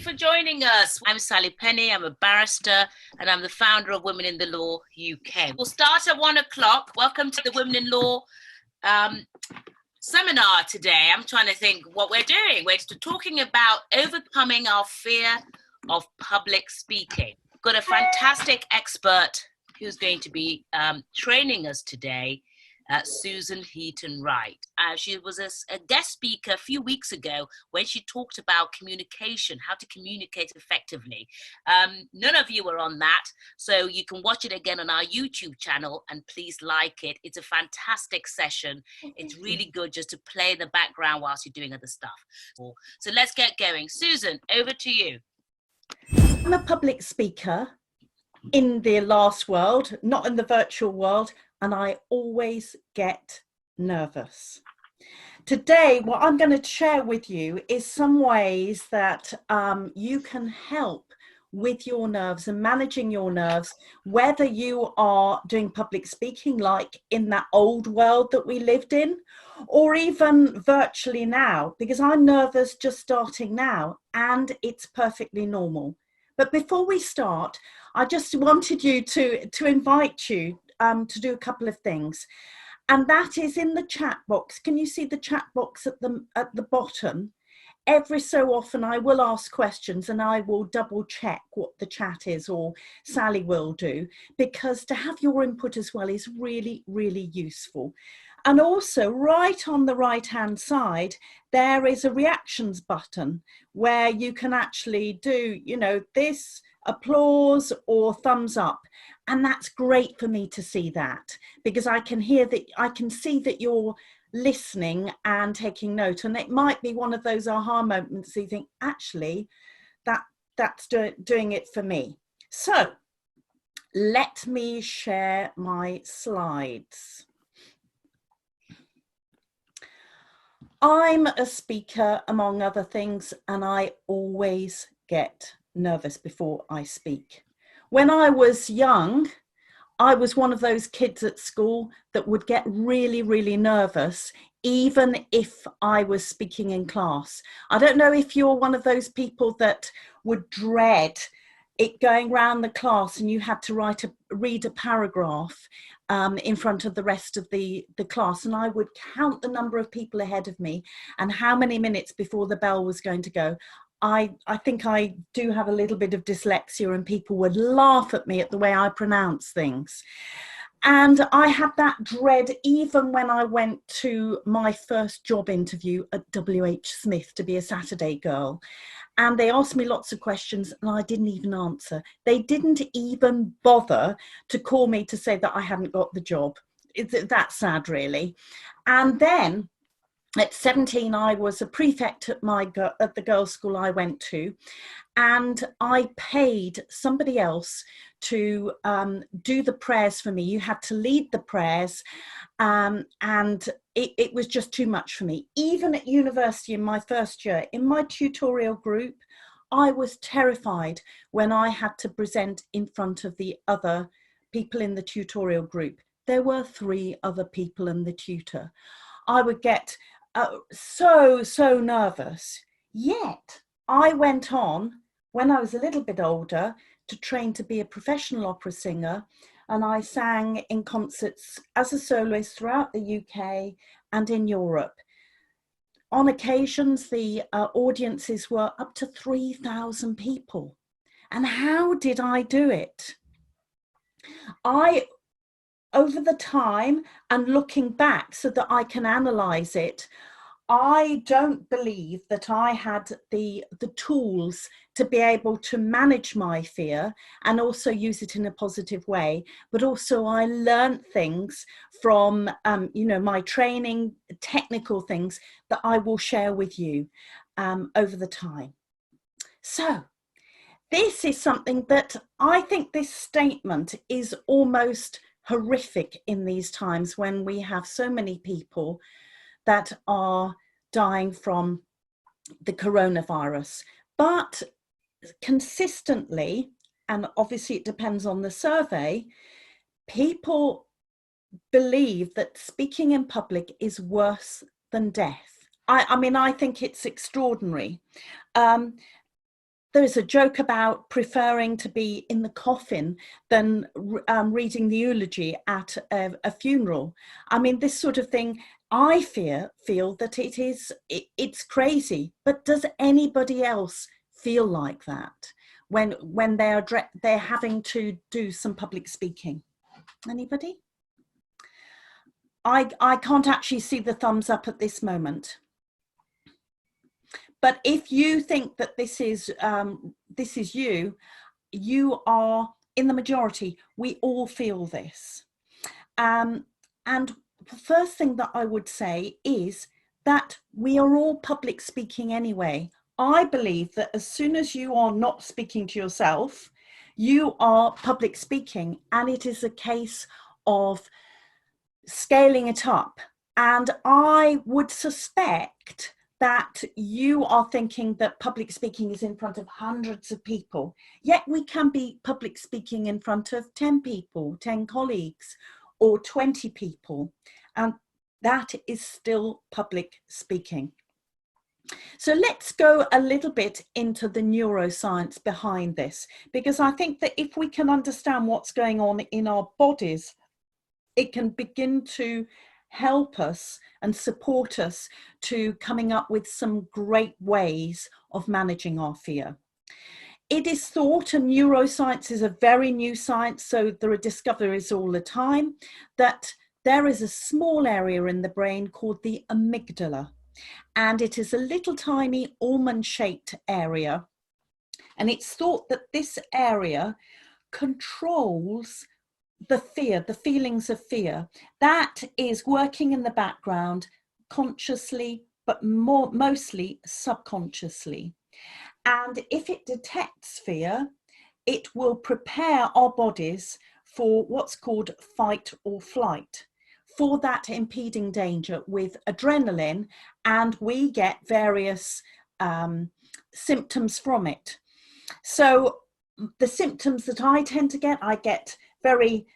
for joining us. I'm Sally Penny, I'm a barrister and I'm the founder of Women in the Law UK. We'll start at 1 o'clock. Welcome to the Women in Law seminar today. I'm trying to think what we're doing. We're talking about overcoming our fear of public speaking. We've got a fantastic expert who's going to be training us today, Susan Heaton-Wright. She was a guest speaker a few weeks ago when she talked about communication, how to communicate effectively. None of you were on that, so you can watch it again on our YouTube channel and please like it. It's a fantastic session. It's really good just to play in the background whilst you're doing other stuff. So let's get going. Susan, over to you. I'm a public speaker in the last world, not in the virtual world, and I always get nervous. Today, what I'm going to share with you is some ways that you can help with your nerves and managing your nerves, whether you are doing public speaking like in that old world that we lived in, or even virtually now, because I'm nervous just starting now and it's perfectly normal. But before we start, I just wanted you to invite you to do a couple of things, and that is in the chat box. Can you see the chat box at the bottom? Every so often I will ask questions and I will double check what the chat is, or Sally will do, because to have your input as well is really, really useful. And also right on the right hand side, there is a reactions button where you can actually do, you know, this, applause or thumbs up. And that's great for me to see that, because I can hear that, I can see that you're listening and taking note. And it might be one of those aha moments that you think, actually, that's doing it for me. So let me share my slides. I'm a speaker, among other things, and I always get nervous before I speak. When I was young, I was one of those kids at school that would get really, really nervous, even if I was speaking in class. I don't know if you're one of those people that would dread it going around the class and you had to read a paragraph in front of the rest of the class, and I would count the number of people ahead of me and how many minutes before the bell was going to go. I think I do have a little bit of dyslexia, and people would laugh at me at the way I pronounce things. And I had that dread even when I went to my first job interview at WH Smith to be a Saturday girl. And they asked me lots of questions and I didn't even answer. They didn't even bother to call me to say that I hadn't got the job. That's sad, really. And then at 17, I was a prefect at the girls' school I went to, and I paid somebody else to do the prayers for me. You had to lead the prayers, and it was just too much for me. Even at university in my first year, in my tutorial group, I was terrified when I had to present in front of the other people in the tutorial group. There were 3 other people and the tutor. I would get so nervous. Yet I went on, when I was a little bit older, to train to be a professional opera singer, and I sang in concerts as a soloist throughout the UK and in Europe. On occasions, the audiences were up to 3,000 people. And how did I do it? Over the time and looking back so that I can analyze it, I don't believe that I had the tools to be able to manage my fear and also use it in a positive way. But also I learned things from, my training, technical things that I will share with you over the time. So this is something that I think this statement is almost horrific in these times when we have so many people that are dying from the coronavirus. But consistently, and obviously it depends on the survey, people believe that speaking in public is worse than death. I mean, I think it's extraordinary. The there's a joke about preferring to be in the coffin than reading the eulogy at a funeral. I mean, this sort of thing, I feel that it's crazy. But does anybody else feel like that when they're having to do some public speaking? Anybody? I can't actually see the thumbs up at this moment. But if you think that this is you are in the majority. We all feel this. And the first thing that I would say is that we are all public speaking anyway. I believe that as soon as you are not speaking to yourself, you are public speaking, and it is a case of scaling it up. And I would suspect that you are thinking that public speaking is in front of hundreds of people, yet we can be public speaking in front of 10 people, 10 colleagues, or 20 people, and that is still public speaking. So let's go a little bit into the neuroscience behind this, because I think that if we can understand what's going on in our bodies, it can begin to help us and support us to coming up with some great ways of managing our fear. It is thought, and neuroscience is a very new science, so there are discoveries all the time, that there is a small area in the brain called the amygdala, and it is a little tiny almond-shaped area, and it's thought that this area controls the fear, the feelings of fear. That is working in the background consciously, but mostly subconsciously. And if it detects fear, it will prepare our bodies for what's called fight or flight, for that impeding danger with adrenaline, and we get various symptoms from it. So the symptoms that I tend to get, I get very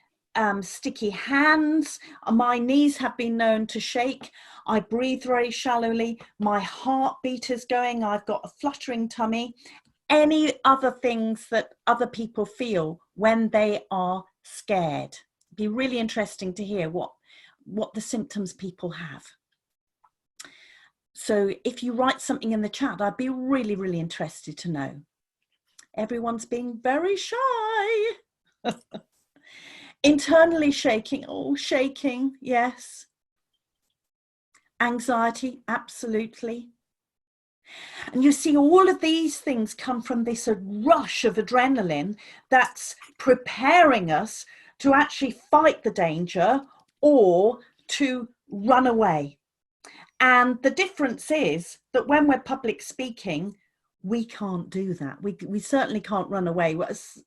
sticky hands, my knees have been known to shake, I breathe very shallowly, my heartbeat is going, I've got a fluttering tummy. Any other things that other people feel when they are scared? It'd be really interesting to hear what the symptoms people have. So if you write something in the chat, I'd be really, really interested to know. Everyone's being very shy. Internally shaking, oh, shaking, yes. Anxiety, absolutely. And you see all of these things come from this rush of adrenaline that's preparing us to actually fight the danger or to run away. And the difference is that when we're public speaking, we can't do that. We certainly can't run away.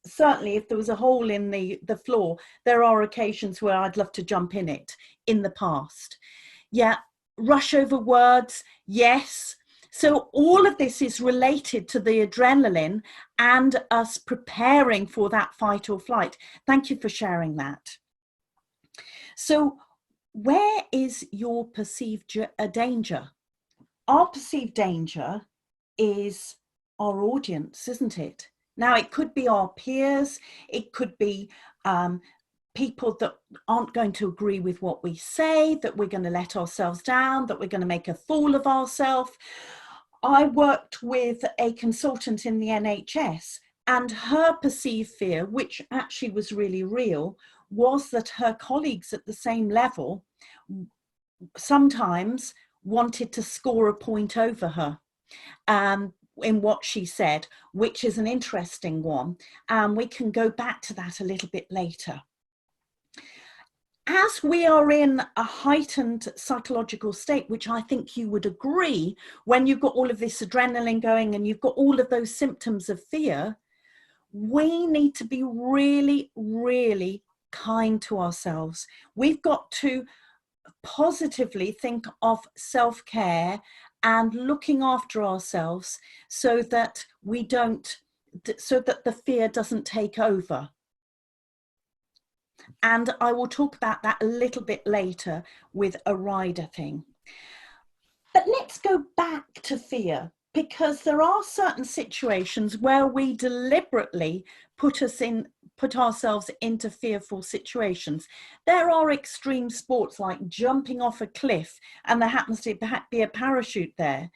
Certainly if there was a hole in the floor, there are occasions where I'd love to jump in it in the past. Yeah, rush over words, yes. So all of this is related to the adrenaline and us preparing for that fight or flight. Thank you for sharing that. So where is your perceived danger? Our perceived danger is our audience, isn't it? Now, it could be our peers, it could be people that aren't going to agree with what we say, that we're going to let ourselves down, that we're going to make a fool of ourselves. I worked with a consultant in the NHS, and her perceived fear, which actually was really real, was that her colleagues at the same level sometimes wanted to score a point over her in what she said, which is an interesting one. We can go back to that a little bit later. As we are in a heightened psychological state, which I think you would agree, when you've got all of this adrenaline going and you've got all of those symptoms of fear, we need to be really, really kind to ourselves. We've got to positively think of self-care and looking after ourselves so that the fear doesn't take over. And I will talk about that a little bit later with a rider thing. But let's go back to fear. because there are certain situations where we deliberately put ourselves into fearful situations. There are extreme sports like jumping off a cliff and there happens to be a parachute there.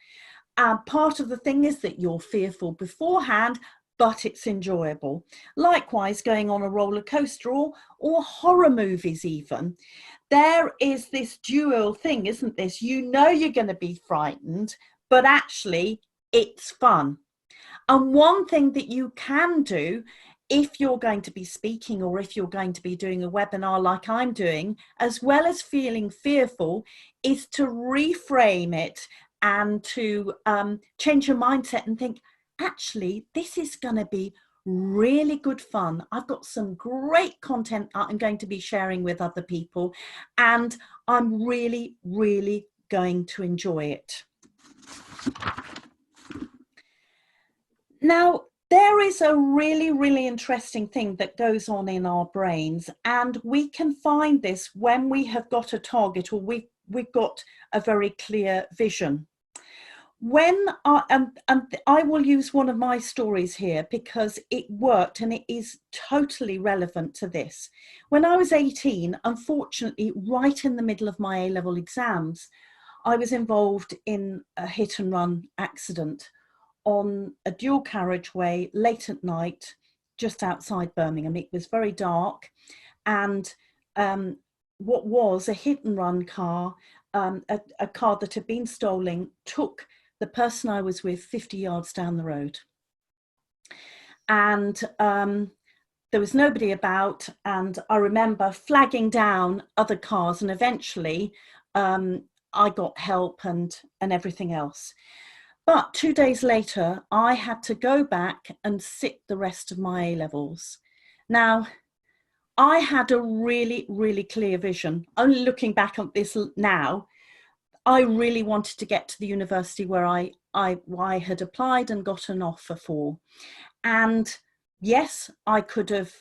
Part of the thing is that you're fearful beforehand, but it's enjoyable. Likewise, going on a roller coaster or horror movies even. There is this dual thing, isn't this? You know you're going to be frightened, but actually it's fun. And one thing that you can do if you're going to be speaking or if you're going to be doing a webinar like I'm doing, as well as feeling fearful, is to reframe it and to change your mindset and think, actually, this is going to be really good fun. I've got some great content I'm going to be sharing with other people, and I'm really, really going to enjoy it. Now, there is a really, really interesting thing that goes on in our brains, and we can find this when we have got a target or we've got a very clear vision. When I will use one of my stories here because it worked and it is totally relevant to this. When I was 18, unfortunately, right in the middle of my A-level exams, I was involved in a hit and run accident on a dual carriageway late at night, just outside Birmingham. It was very dark, and what was a hit and run car, a car that had been stolen, took the person I was with 50 yards down the road. And there was nobody about, and I remember flagging down other cars, and eventually I got help and everything else. But 2 days later, I had to go back and sit the rest of my A-levels. Now, I had a really, really clear vision. Only looking back on this now, I really wanted to get to the university where I had applied and got an offer for. And yes, I could have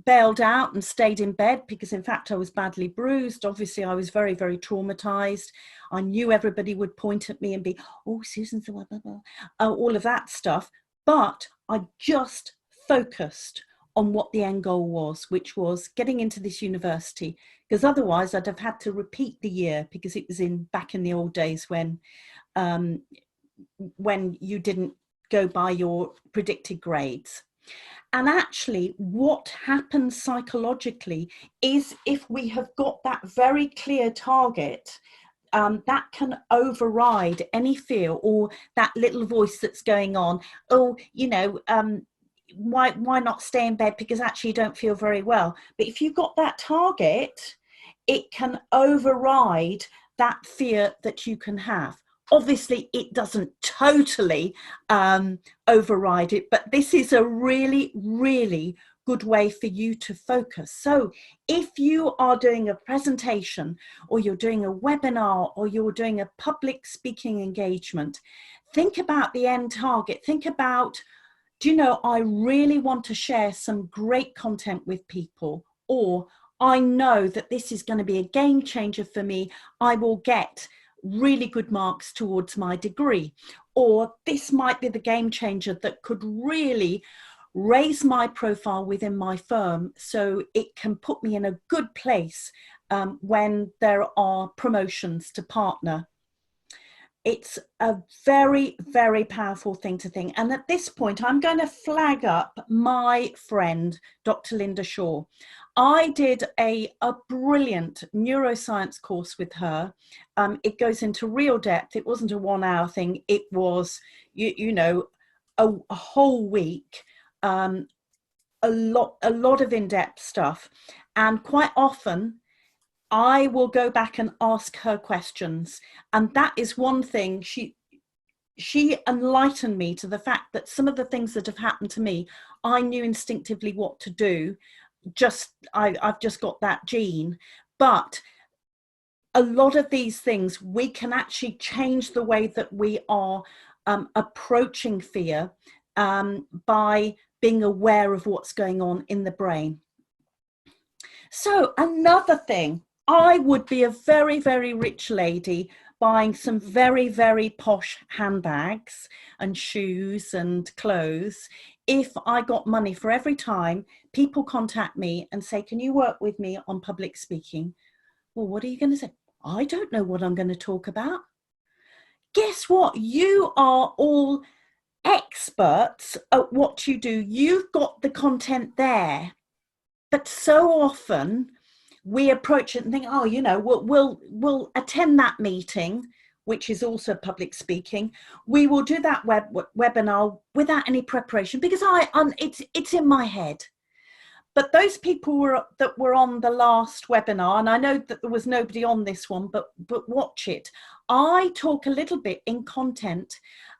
bailed out and stayed in bed because in fact I was badly bruised. Obviously I was very, very traumatized. I knew everybody would point at me and be, oh, Susan's blah, blah, blah, all of that stuff. But I just focused on what the end goal was, which was getting into this university, because otherwise I'd have had to repeat the year, because it was back in the old days when you didn't go by your predicted grades. And actually what happens psychologically is if we have got that very clear target, that can override any fear or that little voice that's going on, oh, you know, why not stay in bed because actually you don't feel very well. But if you've got that target, it can override that fear that you can have. Obviously, it doesn't totally override it, but this is a really, really good way for you to focus. So if you are doing a presentation or you're doing a webinar or you're doing a public speaking engagement, think about the end target. Think about, do you know, I really want to share some great content with people, or I know that this is going to be a game changer for me. I will get really good marks towards my degree, or this might be the game changer that could really raise my profile within my firm so it can put me in a good place when there are promotions to partner. It's a very, very powerful thing to think. And at this point, I'm going to flag up my friend, Dr. Linda Shaw. I did a brilliant neuroscience course with her. It goes into real depth. It wasn't a 1 hour thing. It was, you know, a whole week, a lot of in-depth stuff. And quite often, I will go back and ask her questions. And that is one thing, she enlightened me to the fact that some of the things that have happened to me, I knew instinctively what to do. I've just got that gene. But a lot of these things, we can actually change the way that we are approaching fear by being aware of what's going on in the brain. So another thing, I would be a very, very rich lady buying some very, very posh handbags and shoes and clothes if I got money for every time people contact me and say, can you work with me on public speaking? Well, what are you going to say? I don't know what I'm going to talk about. Guess what? You are all experts at what you do. You've got the content there. But so often we approach it and think, oh, you know, we'll attend that meeting, which is also public speaking. We will do that webinar without any preparation because it's in my head. But those people that were on the last webinar, and I know that there was nobody on this one, but watch it. I talk a little bit in content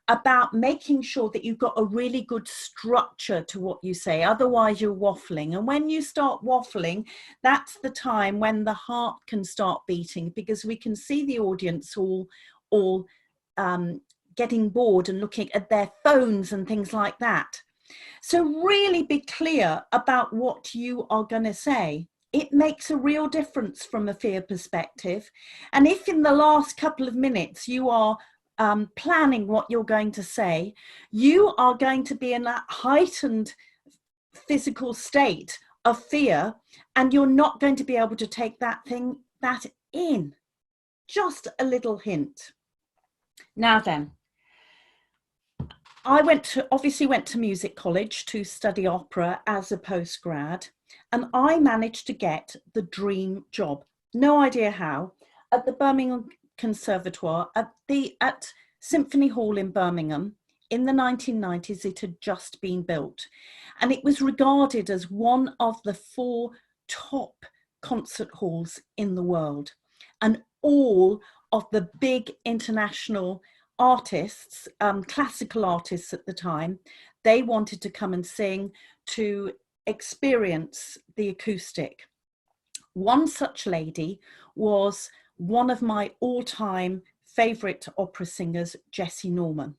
about making sure that you've got a really good structure to what you say. Otherwise you're waffling. And when you start waffling, that's the time when the heart can start beating, because we can see the audience all getting bored and looking at their phones and things like that. So really be clear about what you are going to say. It makes a real difference from a fear perspective. And if in the last couple of minutes you are planning what you're going to say, you are going to be in a heightened physical state of fear, and you're not going to be able to take that in. Just a little hint. Now then, I obviously went to music college to study opera as a postgrad, and I managed to get the dream job. No idea how. At the Birmingham Conservatoire at Symphony Hall in Birmingham in the 1990s. It had just been built, and it was regarded as one of the 4 top concert halls in the world, and all of the big international artists, classical artists at the time, they wanted to come and sing to experience the acoustic. One such lady was one of my all-time favourite opera singers, Jessie Norman.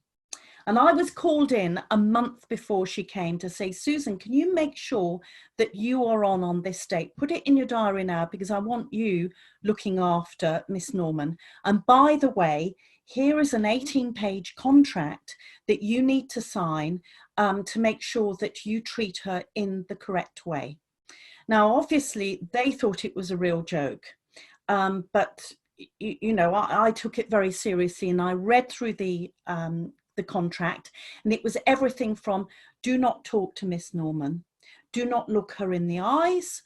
And I was called in a month before she came to say, Susan, can you make sure that you are on this date? Put it in your diary now, because I want you looking after Miss Norman. And by the way, here is an 18-page contract that you need to sign to make sure that you treat her in the correct way. Now, obviously, they thought it was a real joke, but you know, I took it very seriously, and I read through the contract, and it was everything from do not talk to Miss Norman, do not look her in the eyes,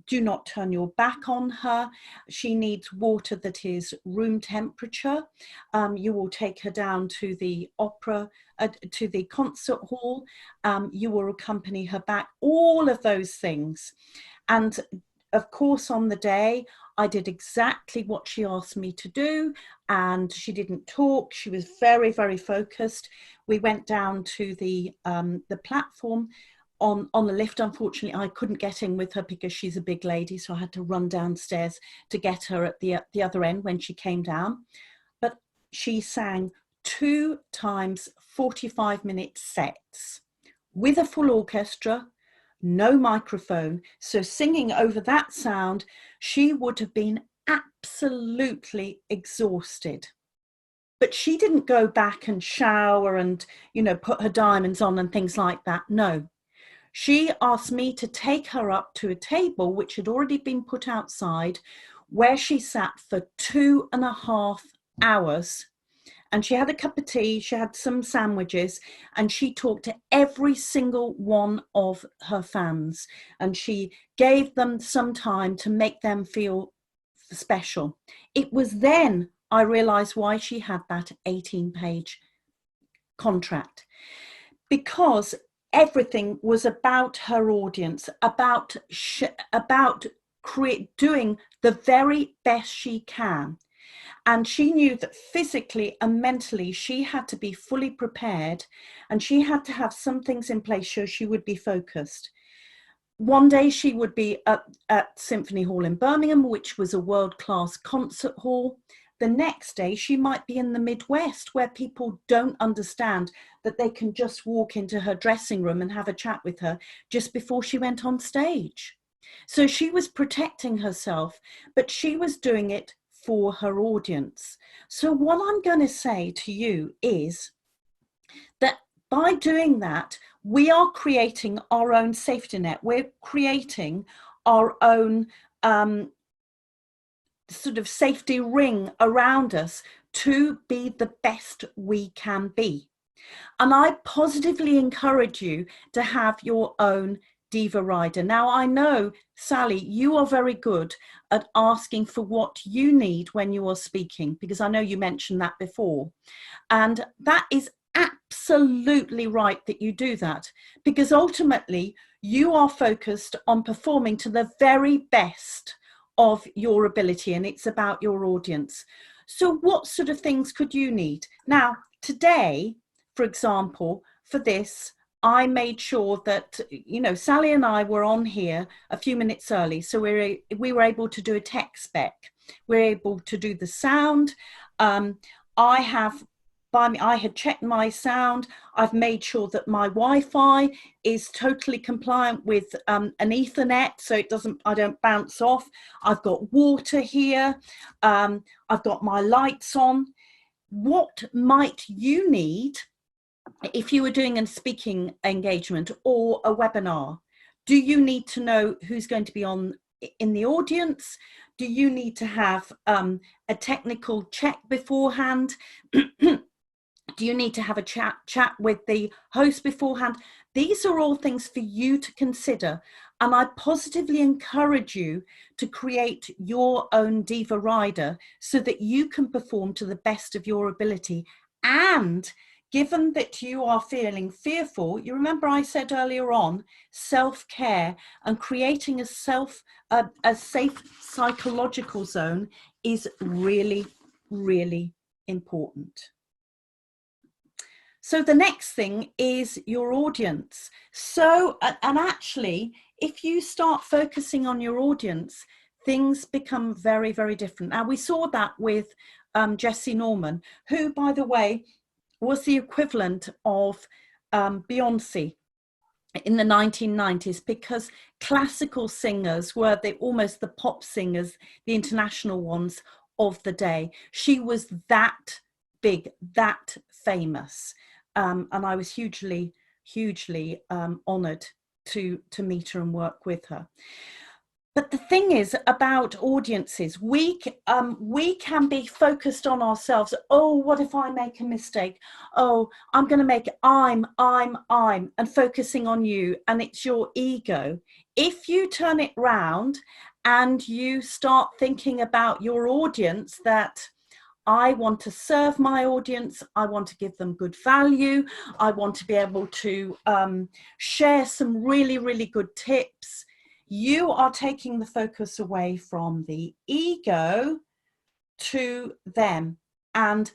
do not turn your back on her, she needs water that is room temperature, you will take her down to the opera, to the concert hall, you will accompany her back, all of those things. And of course, on the day, I did exactly what she asked me to do, and she didn't talk. She was very, very focused. We went down to the platform on the lift. Unfortunately, I couldn't get in with her because she's a big lady, so I had to run downstairs to get her at the other end when she came down. But she sang 2 times 45-minute sets with a full orchestra, no microphone. So singing over that sound, she would have been absolutely exhausted. But she didn't go back and shower and, you know, put her diamonds on and things like that. No. She asked me to take her up to a table which had already been put outside, where she sat for 2.5 hours. And she had a cup of tea, she had some sandwiches, and she talked to every single one of her fans. And she gave them some time to make them feel special. It was then I realized why she had that 18-page contract. Because everything was about her audience, about doing the very best she can. And she knew that physically and mentally she had to be fully prepared, and she had to have some things in place so she would be focused. One day she would be at Symphony Hall in Birmingham, which was a world-class concert hall. The next day she might be in the Midwest, where people don't understand that they can just walk into her dressing room and have a chat with her just before she went on stage. So she was protecting herself, but she was doing it for her audience. So what I'm going to say to you is that by doing that, we are creating our own safety net. We're creating our own sort of safety ring around us to be the best we can be. And I positively encourage you to have your own Diva rider. Now, I know, Sally, you are very good at asking for what you need when you are speaking, because I know you mentioned that before. And that is absolutely right that you do that, because ultimately you are focused on performing to the very best of your ability, and it's about your audience. So what sort of things could you need? Now, today, for example, for this, I made sure that, you know, Sally and I were on here a few minutes early, so we were able to do a tech spec. We're able to do the sound. I had checked my sound. I've made sure that my Wi-Fi is totally compliant with an Ethernet, so I don't bounce off. I've got water here. I've got my lights on. What might you need if you were doing a speaking engagement or a webinar? Do you need to know who's going to be in the audience? Do you need to have a technical check beforehand? Do you need to have a chat with the host beforehand? These are all things for you to consider. And I positively encourage you to create your own Diva rider so that you can perform to the best of your ability. And given that you are feeling fearful, you remember I said earlier on, self-care and creating a safe psychological zone is really, really important. So the next thing is your audience. So, and actually, if you start focusing on your audience, things become very, very different. Now, we saw that with Jessye Norman, who, by the way, was the equivalent of Beyonce in the 1990s, because classical singers were almost the pop singers, the international ones of the day. She was that big, that famous. And I was hugely, hugely honoured to meet her and work with her. But the thing is about audiences, we can be focused on ourselves. Oh, what if I make a mistake? Oh, I'm going to make it I'm, and focusing on you, and it's your ego. If you turn it round and you start thinking about your audience, that I want to serve my audience, I want to give them good value, I want to be able to share some really, really good tips, you are taking the focus away from the ego to them. And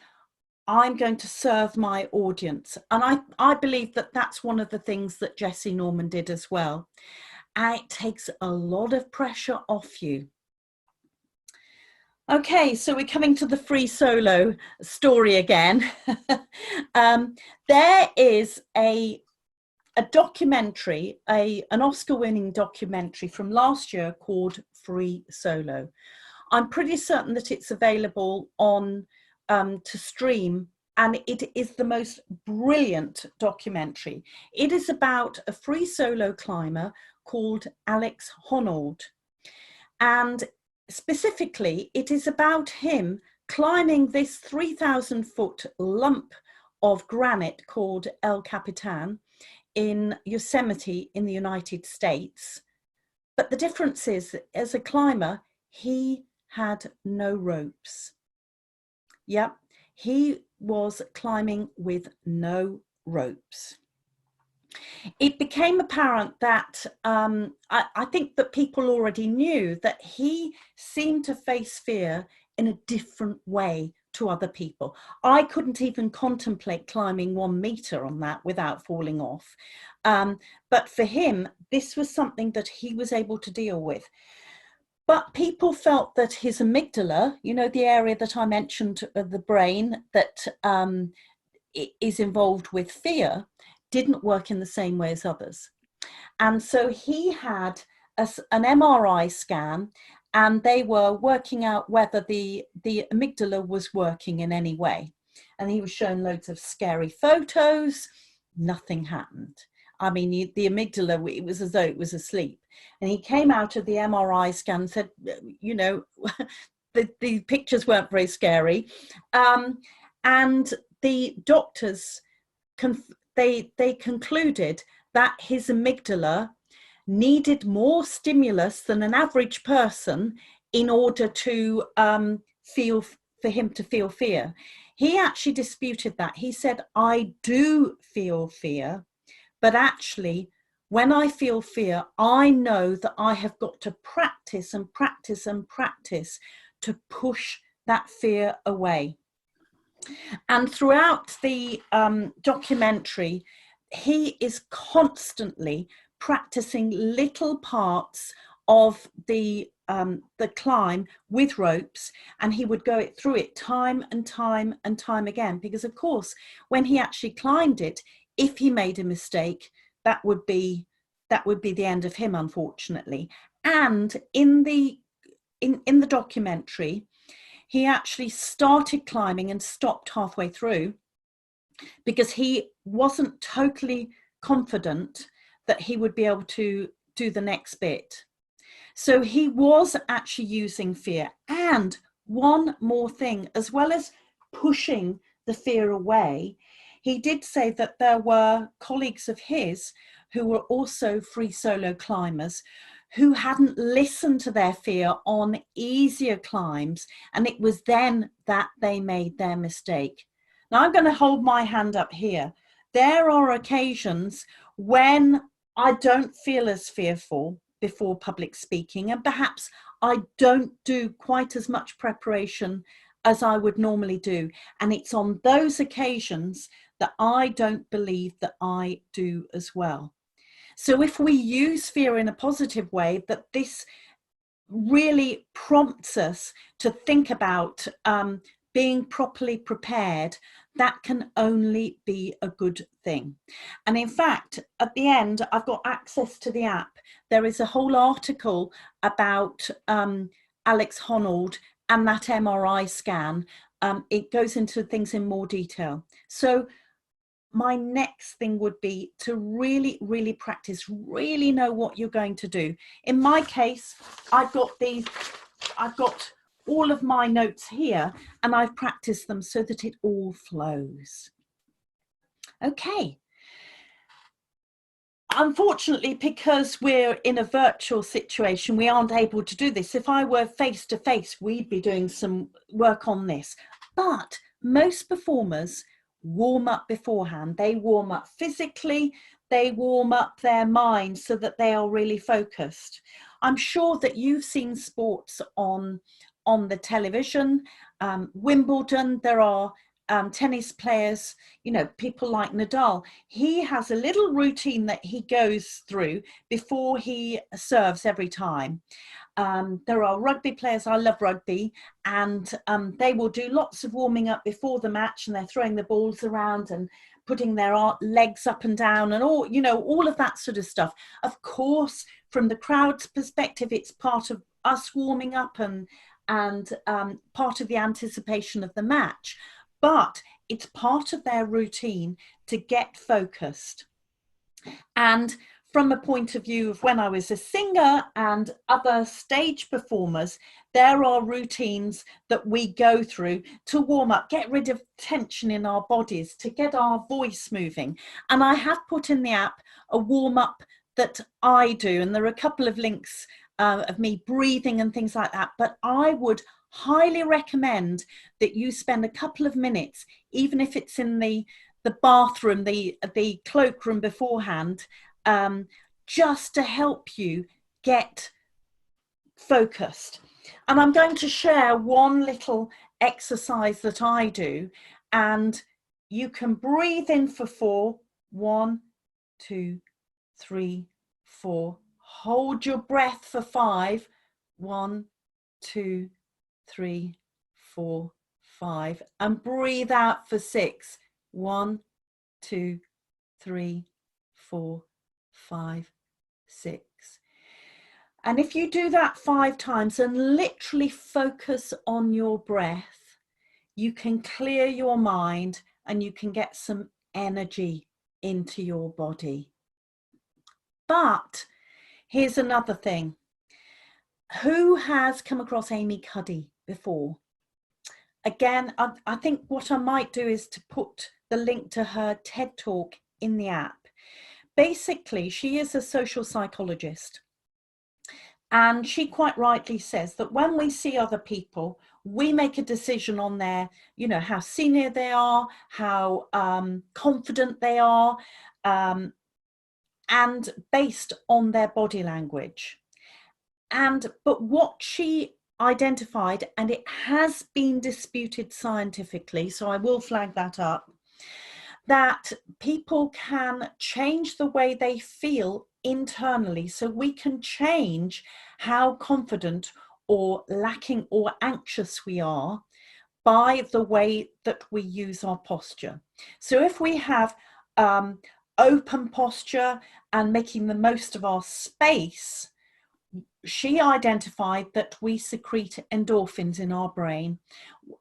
I'm going to serve my audience. And I believe that that's one of the things that Jessye Norman did as well. And it takes a lot of pressure off you. Okay, so we're coming to the free solo story again. There is a documentary, an Oscar-winning documentary from last year called Free Solo. I'm pretty certain that it's available on to stream, and it is the most brilliant documentary. It is about a free solo climber called Alex Honnold, and specifically it is about him climbing this 3,000-foot lump of granite called El Capitan in Yosemite in the United States. But the difference is, as a climber, he had no ropes. Yep, he was climbing with no ropes. It became apparent that I think that people already knew that he seemed to face fear in a different way to other people. I couldn't even contemplate climbing 1 meter on that without falling off. But for him, this was something that he was able to deal with. But people felt that his amygdala, you know, the area that I mentioned of the brain that is involved with fear, didn't work in the same way as others. And so he had an MRI scan, and they were working out whether the amygdala was working in any way. And he was shown loads of scary photos. Nothing happened. I mean, the amygdala, it was as though it was asleep. And he came out of the MRI scan and said, you know, the pictures weren't very scary. And the doctors, they concluded that his amygdala needed more stimulus than an average person in order to for him to feel fear. He actually disputed that. He said, I do feel fear, but actually, when I feel fear, I know that I have got to practice and practice and practice to push that fear away. And throughout the documentary, he is constantly practicing little parts of the climb with ropes, and he would go through it time and time and time again, because of course when he actually climbed it, if he made a mistake, that would be the end of him, unfortunately. And in the documentary, he actually started climbing and stopped halfway through because he wasn't totally confident that he would be able to do the next bit. So he was actually using fear. And one more thing, as well as pushing the fear away, he did say that there were colleagues of his who were also free solo climbers who hadn't listened to their fear on easier climbs, and it was then that they made their mistake. Now I'm going to hold my hand up here. There are occasions when I don't feel as fearful before public speaking, and perhaps I don't do quite as much preparation as I would normally do. And it's on those occasions that I don't believe that I do as well. So if we use fear in a positive way, that this really prompts us to think about being properly prepared, that can only be a good thing. And in fact, at the end, I've got access to the app. There is a whole article about Alex Honnold and that MRI scan. It goes into things in more detail. So my next thing would be to really, really practice, really know what you're going to do. In my case, I've got all of my notes here, and I've practiced them so that it all flows. Okay. Unfortunately, because we're in a virtual situation, we aren't able to do this. If I were face to face, we'd be doing some work on this. But most performers warm up beforehand. They warm up physically, they warm up their mind so that they are really focused. I'm sure that you've seen sports on the television. Wimbledon, there are tennis players, you know, people like Nadal. He has a little routine that he goes through before he serves every time. There are rugby players, I love rugby, and they will do lots of warming up before the match, and they're throwing the balls around and putting their legs up and down and all, you know, all of that sort of stuff. Of course, from the crowd's perspective, it's part of us warming up and part of the anticipation of the match, but it's part of their routine to get focused. And from a point of view of when I was a singer and other stage performers, there are routines that we go through to warm up, get rid of tension in our bodies, to get our voice moving. And I have put in the app a warm up that I do, and there are a couple of links of me breathing and things like that, but I would highly recommend that you spend a couple of minutes, even if it's in the bathroom, the cloakroom beforehand, just to help you get focused. And I'm going to share one little exercise that I do, and you can breathe in for 4, 1, 2, 3, 4. Hold your breath for 5, 1, 2, 3, 4, 5, and breathe out for 6, 1, 2, 3, 4, 5, 6. And if you do that 5 times and literally focus on your breath, you can clear your mind and you can get some energy into your body. But here's another thing. Who has come across Amy Cuddy before? Again, I think what I might do is to put the link to her TED Talk in the app. Basically, she is a social psychologist. And she quite rightly says that when we see other people, we make a decision on their, you know, how senior they are, how confident they are, and based on their body language. But what she identified, and it has been disputed scientifically, so I will flag that up, that people can change the way they feel internally. So we can change how confident or lacking or anxious we are by the way that we use our posture. So if we have open posture and making the most of our space, she identified that we secrete endorphins in our brain,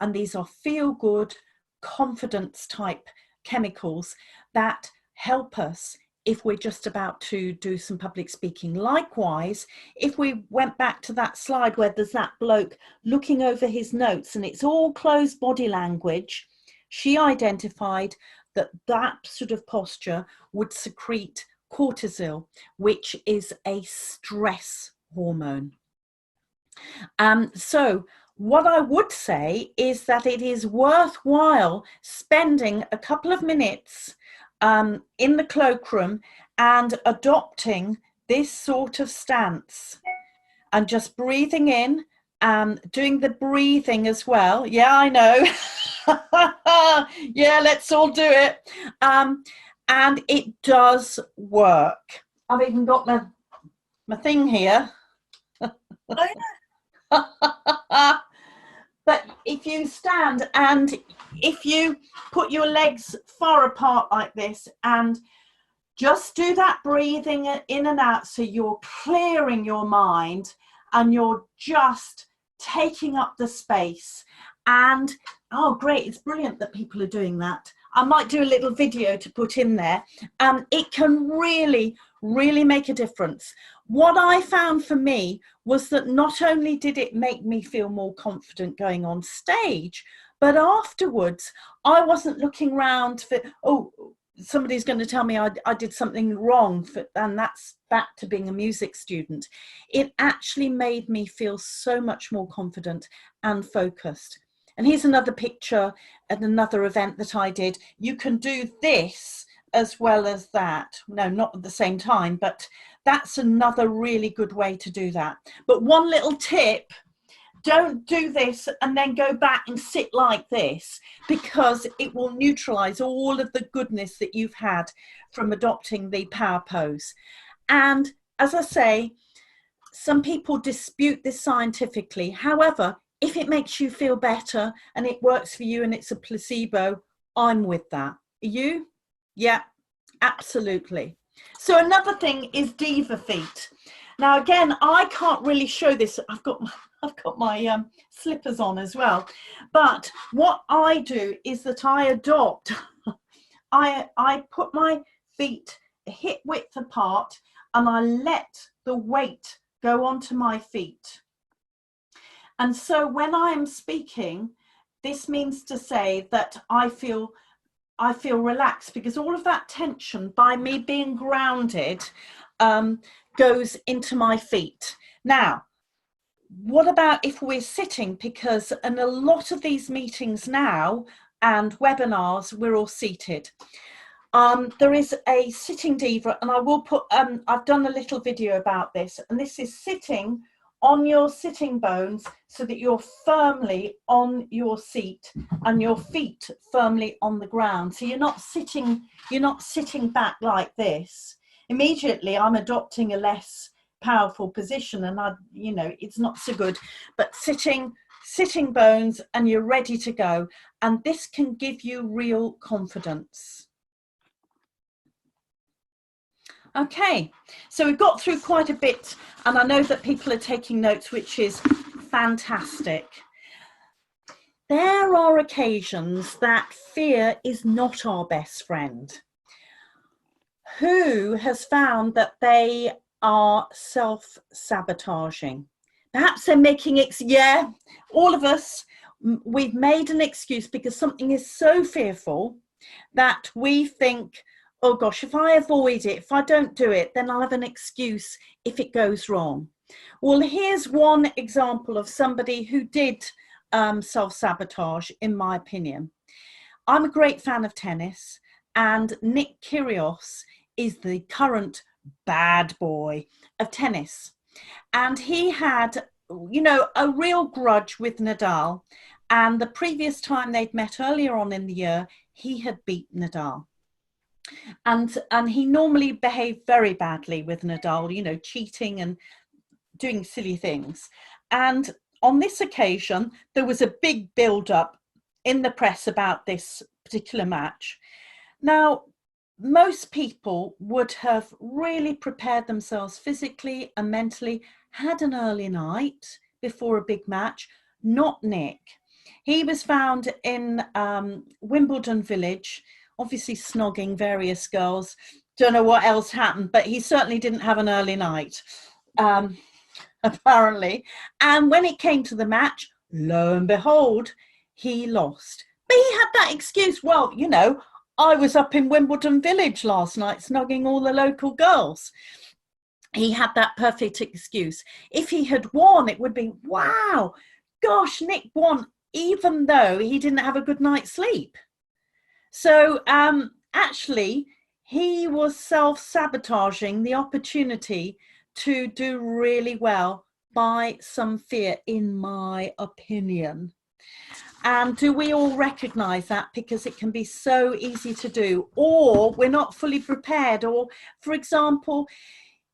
and these are feel-good, confidence type chemicals that help us if we're just about to do some public speaking. Likewise, if we went back to that slide where there's that bloke looking over his notes and it's all closed body language, she identified that that sort of posture would secrete cortisol, which is a stress hormone. So what I would say is that it is worthwhile spending a couple of minutes in the cloakroom and adopting this sort of stance and just breathing in, doing the breathing as well. Yeah, I know. Yeah, let's all do it. And it does work. I've even got my thing here. But if you stand and if you put your legs far apart like this and just do that breathing in and out, so you're clearing your mind and you're just taking up the space. And oh great, it's brilliant that people are doing that. I might do a little video to put in there. It can really make a difference. What I found for me was that not only did it make me feel more confident going on stage, but afterwards I wasn't looking around for, oh, somebody's going to tell me I did something wrong, and that's back to being a music student. It actually made me feel so much more confident and focused. And here's another picture at another event that I did. You can do this as well as that. No, not at the same time, but that's another really good way to do that. But one little tip, don't do this and then go back and sit like this, because it will neutralize all of the goodness that you've had from adopting the power pose. And as I say, some people dispute this scientifically. However, if it makes you feel better and it works for you and it's a placebo, I'm with that. Are you? Yeah, absolutely. So another thing is Diva Feet. Now again, I can't really show this. I've got my slippers on as well. But what I do is that I adopt, I put my feet hip width apart and I let the weight go onto my feet. And so when I'm speaking, this means to say that I feel relaxed, because all of that tension, by me being grounded, goes into my feet. Now, what about if we're sitting? Because in a lot of these meetings now and webinars, we're all seated. There is a sitting diva, and I will put, I've done a little video about this, and this is sitting on your sitting bones so that you're firmly on your seat and your feet firmly on the ground. So you're not sitting back like this. Immediately I'm adopting a less powerful position, and it's not so good. But sitting bones and you're ready to go, and this can give you real confidence. Okay, so we've got through quite a bit, and I know that people are taking notes, which is fantastic. There are occasions that fear is not our best friend. Who has found that they are self-sabotaging? Perhaps they're making it, yeah, all of us, we've made an excuse because something is so fearful that we think, oh gosh, if I avoid it, if I don't do it, then I'll have an excuse if it goes wrong. Well, here's one example of somebody who did self-sabotage, in my opinion. I'm a great fan of tennis, and Nick Kyrgios is the current bad boy of tennis. And he had, you know, a real grudge with Nadal. And the previous time they'd met earlier on in the year, he had beat Nadal. And he normally behaved very badly with Nadal, you know, cheating and doing silly things. And on this occasion, there was a big build-up in the press about this particular match. Now, most people would have really prepared themselves physically and mentally, had an early night before a big match. Not Nick. He was found in Wimbledon Village, obviously snogging various girls. Don't know what else happened, but he certainly didn't have an early night, apparently. And when it came to the match, lo and behold, he lost. But he had that excuse, well, you know, I was up in Wimbledon Village last night snogging all the local girls. He had that perfect excuse. If he had won, it would be, wow, gosh, Nick won, even though he didn't have a good night's sleep. So actually, he was self-sabotaging the opportunity to do really well by some fear, in my opinion. And do we all recognize that? Because it can be so easy to do, or we're not fully prepared, or for example,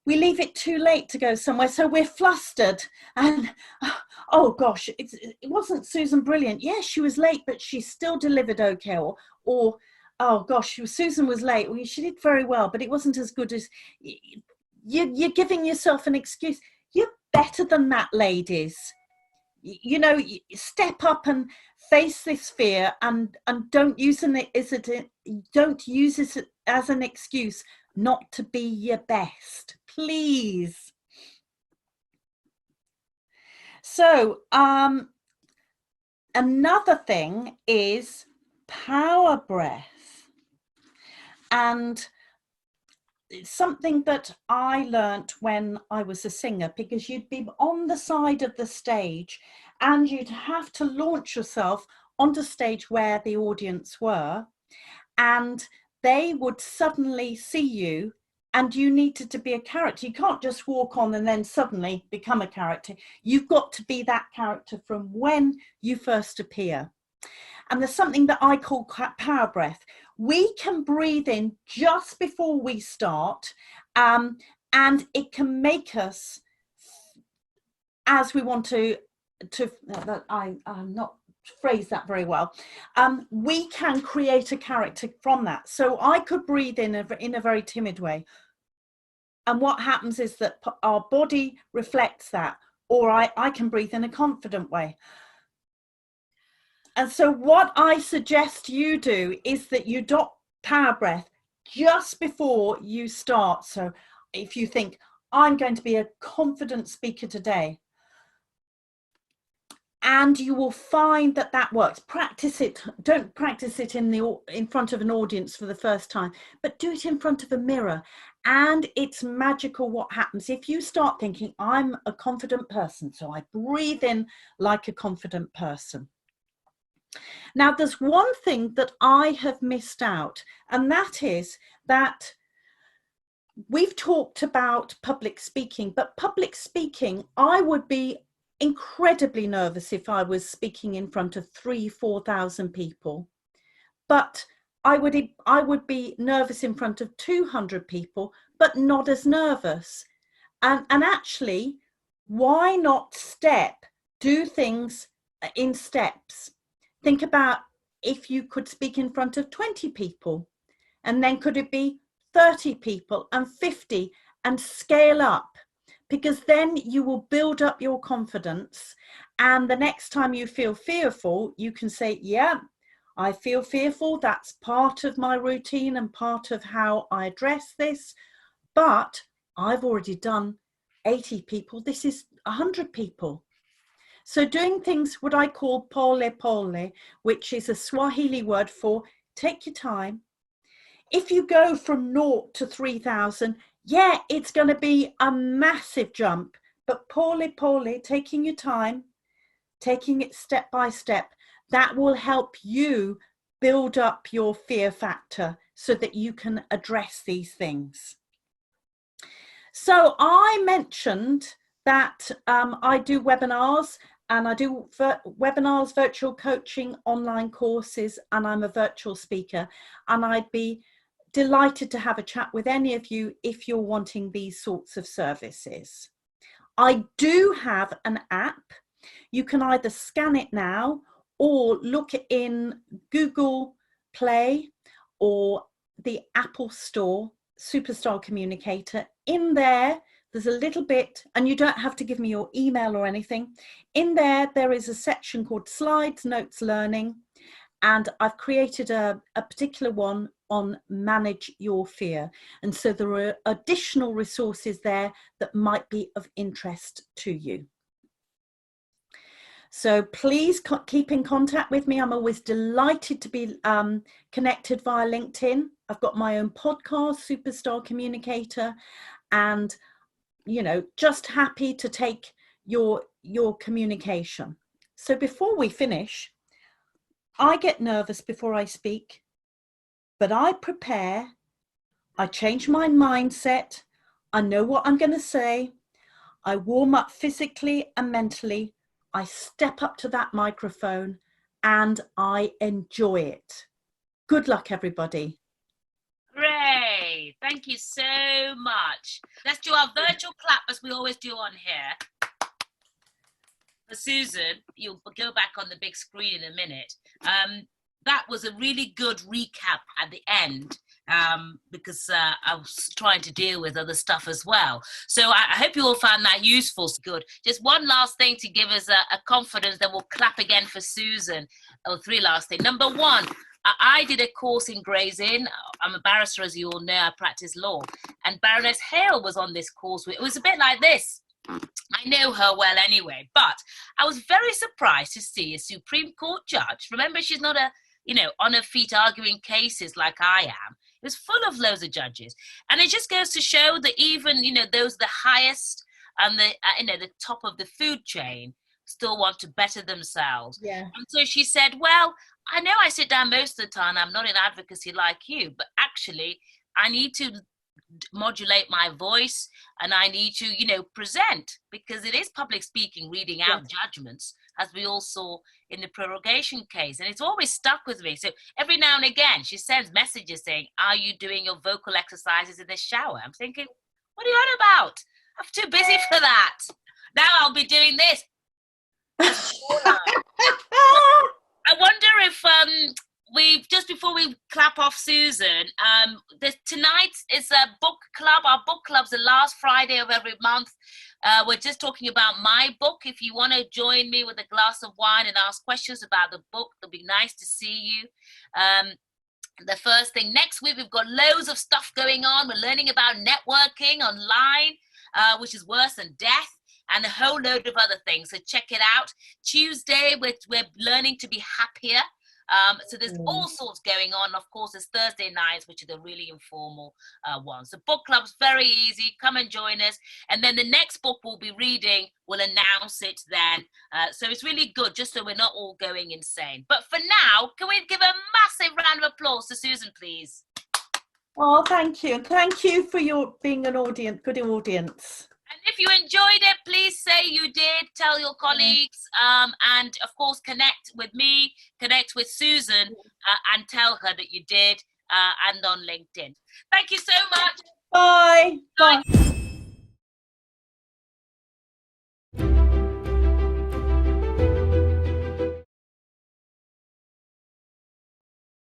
we leave it too late to go somewhere, so we're flustered and oh gosh, it wasn't Susan brilliant? Yes, she was late, but she still delivered okay. Or oh gosh, Susan was late, well, she did very well, but it wasn't as good as you're giving yourself an excuse. You're better than that, ladies. You know, step up and face this fear, and don't use it as an excuse not to be your best, please. So another thing is power breath, and it's something that I learnt when I was a singer, because you'd be on the side of the stage and you'd have to launch yourself onto stage where the audience were, and they would suddenly see you and you needed to be a character. You can't just walk on and then suddenly become a character. You've got to be that character from when you first appear. And there's something that I call power breath. We can breathe in just before we start, and it can make us, as we want to I'm not phrase that very well, we can create a character from that. So I could breathe in a very timid way, and what happens is that our body reflects that, or I can breathe in a confident way. And so what I suggest you do is that you dot power breath just before you start. So if you think, I'm going to be a confident speaker today, and you will find that that works. Practice it. Don't practice it in front of an audience for the first time, but do it in front of a mirror. And it's magical what happens if you start thinking, I'm a confident person, so I breathe in like a confident person. Now, there's one thing that I have missed out, and that is that we've talked about public speaking, but public speaking, I would be incredibly nervous if I was speaking in front of 3,000-4,000 people, but I would be nervous in front of 200 people, but not as nervous. And actually, why not do things in steps? Think about if you could speak in front of 20 people, and then could it be 30 people and 50 and scale up, because then you will build up your confidence. And the next time you feel fearful, you can say, yeah, I feel fearful. That's part of my routine and part of how I address this. But I've already done 80 people. This is 100 people. So doing things, what I call pole pole, which is a Swahili word for take your time. If you go from 0 to 3,000, yeah, it's going to be a massive jump. But pole pole, taking your time, taking it step by step, that will help you build up your fear factor so that you can address these things. So I mentioned that I do webinars, and I do webinars, virtual coaching, online courses, and I'm a virtual speaker. And I'd be delighted to have a chat with any of you if you're wanting these sorts of services. I do have an app. You can either scan it now or look in Google Play or the Apple Store, Superstar Communicator. In there, there's a little bit, and you don't have to give me your email or anything. In there, there is a section called Slides, Notes, Learning, and I've created a particular one on manage your fear. And so there are additional resources there that might be of interest to you. So please keep in contact with me. I'm always delighted to be connected via LinkedIn. I've got my own podcast, Superstar Communicator, and, you know, just happy to take your communication. So before we finish, I get nervous before I speak, but I prepare, I change my mindset, I know what I'm going to say, I warm up physically and mentally, I step up to that microphone, and I enjoy it. Good luck, everybody. Hooray! Thank you so much. Let's do our virtual clap as we always do on here. For Susan, you'll go back on the big screen in a minute. That was a really good recap at the end, because I was trying to deal with other stuff as well. So I hope you all found that useful. Good. Just one last thing to give us a confidence, then we'll clap again for Susan. Oh, three last things. Number one, I did a course in Gray's Inn. I'm a barrister, as you all know. I practice law. And Baroness Hale was on this course. It was a bit like this. I know her well anyway, but I was very surprised to see a Supreme Court judge. Remember, she's not on her feet arguing cases like I am. It was full of loads of judges. And it just goes to show that even, those the highest and the top of the food chain still want to better themselves. Yeah. And so she said, well, I know I sit down most of the time. I'm not in advocacy like you, but actually I need to modulate my voice, and I need to, present, because it is public speaking, reading out judgments, as we all saw in the prorogation case. And it's always stuck with me. So every now and again, she sends messages saying, are you doing your vocal exercises in the shower? I'm thinking, what are you on about? I'm too busy for that. Now I'll be doing this. I wonder if just before we clap off Susan, tonight is a book club. Our book club's the last Friday of every month. We're just talking about my book. If you want to join me with a glass of wine and ask questions about the book, it'll be nice to see you. The first thing, next week, we've got loads of stuff going on. We're learning about networking online, which is worse than death, and a whole load of other things. So check it out. Tuesday, we're learning to be happier. So there's all sorts going on. Of course, there's Thursday nights, which are the really informal ones. The book club's very easy. Come and join us. And then the next book we'll be reading, we'll announce it then. So it's really good, just so we're not all going insane. But for now, can we give a massive round of applause to Susan, please? Oh, thank you. Thank you for being an good audience. And if you enjoyed it, please say you did, tell your colleagues, and of course, connect with me, connect with Susan, and tell her that you did, and on LinkedIn. Thank you so much. Bye. Bye.